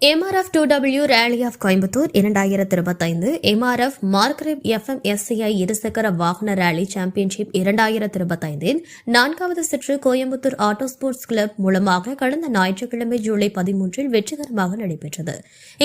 MRF 2W rally of Coimbatore 2025 MRF மார்க்ரெப் FMSCI இருசக்கர வாகன ரேலி சாம்பியன்ஷிப் 2025 இன் 4வது சுற்று கோயம்புத்தூர் ஆட்டோ ஸ்போர்ட்ஸ் கிளப் மூலமாக கடந்த ஞாயிற்றுக்கிழமை ஜூலை 13 வெற்றிகரமாக நடைபெற்றது.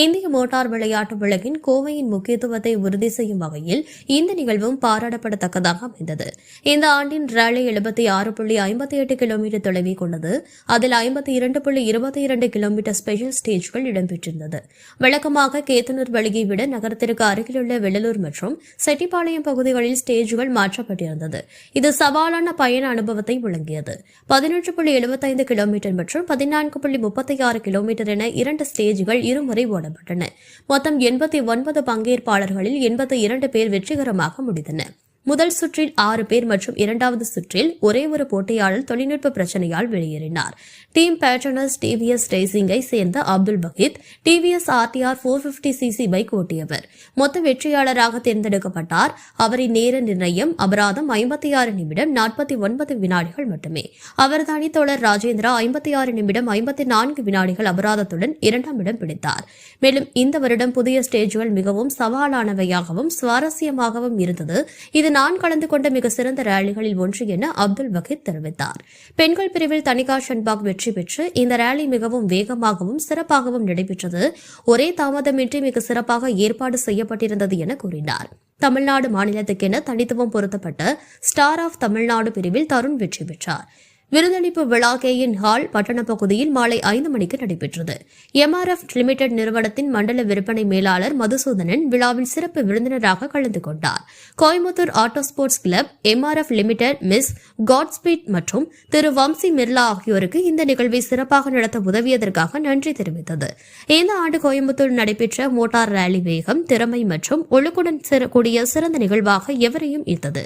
இந்திய மோட்டார் விளையாட்டு உலகின் கோவையின் முக்கியத்துவத்தை உறுதி செய்யும் வகையில் இந்த நிகழ்வும் பாராட்டப்படத்தக்கதாக அமைந்தது. இந்த ஆண்டின் ரேலி 76.58 கிலோமீட்டர் தொலைவை கொண்டது. அதில் 52.22 கிலோமீட்டர் ஸ்பெஷல் ஸ்டேஜ்கள் இடம்பெற்றிருந்தது. வழக்கமாக கேத்தனூர் வழியை விட நகரத்திற்கு அருகிலுள்ள வெள்ளலூர் மற்றும் செட்டிப்பாளையம் பகுதிகளில் ஸ்டேஜ்கள் மாற்றப்பட்டிருந்தது. இது சவாலான பயண அனுபவத்தை வழங்கியது. 11.75 கிலோமீட்டர் மற்றும் 14.36 கிலோமீட்டர் என 2 ஸ்டேஜ்கள் இருமுறை ஓடப்பட்டன. மொத்தம் 89 பங்கேற்பாளர்களில் 82 பேர் வெற்றிகரமாக முடிந்தனர். முதல் சுற்றில் 6 பேர் மற்றும் இரண்டாவது சுற்றில் ஒரே ஒரு போட்டியாளர் தொழில்நுட்ப பிரச்சனையால் வெளியேறினார். டீம் பேட்ரனஸ் டிவிஎஸ் ரேசிங்கை சேர்ந்த Abdul Baheeth TVS RTR 450cc bike ஓட்டியவர் மொத்த வெற்றியாளராக தேர்ந்தெடுக்கப்பட்டார். அவரின் நேர நிர்ணயம் அபராதம் 56 நிமிடம் 49 வினாடிகள் மட்டுமே. அவரது அணித்தோழர் ராஜேந்திரா 56 நிமிடம் 54 வினாடிகள் அபராதத்துடன் 2ஆம் இடம் பிடித்தார். மேலும் இந்த வருடம் புதிய ஸ்டேஜ்கள் மிகவும் சவாலானவையாகவும் சுவாரஸ்யமாகவும் இருந்தது. இது நான் கலந்து கொண்ட மிக சிறந்த ரேலிகளில் ஒன்று என அப்துல் பகீத் தெரிவித்தார். பெண்கள் பிரிவில் தனிகா ஷன்பாக் வெற்றி பெற்று இந்த ரேலி மிகவும் வேகமாகவும் சிறப்பாகவும் நடைபெற்றது. ஒரே தாமதமின்றி மிக சிறப்பாக ஏற்பாடு செய்யப்பட்டிருந்தது என கூறினார். தமிழ்நாடு மாநிலத்துக்கென தனித்துவம் பொருத்தப்பட்ட ஸ்டார் ஆஃப் தமிழ்நாடு பிரிவில் தருண் வெற்றி பெற்றார். விருதளிப்பு விழா KN ஹால் பட்டண பகுதியில் மாலை 5 மணிக்கு நடைபெற்றது. MRF லிமிடெட் நிறுவனத்தின் மண்டல விற்பனை மேலாளர் மதுசூதனன் விழாவில் சிறப்பு விருந்தினராக கலந்து கொண்டார். Coimbatore auto sports club, MRF limited, miss Godspeed மற்றும் திரு வம்சி மிர்லா ஆகியோருக்கு இந்த நிகழ்வை சிறப்பாக நடத்த உதவியதற்காக நன்றி தெரிவித்தது. இந்த ஆண்டு கோயம்புத்தூர் நடைபெற்ற மோட்டார் ரேலி வேகம், திறமை மற்றும் ஒழுக்குடன் கூடிய சிறந்த நிகழ்வாக எவரையும் ஈர்த்தது.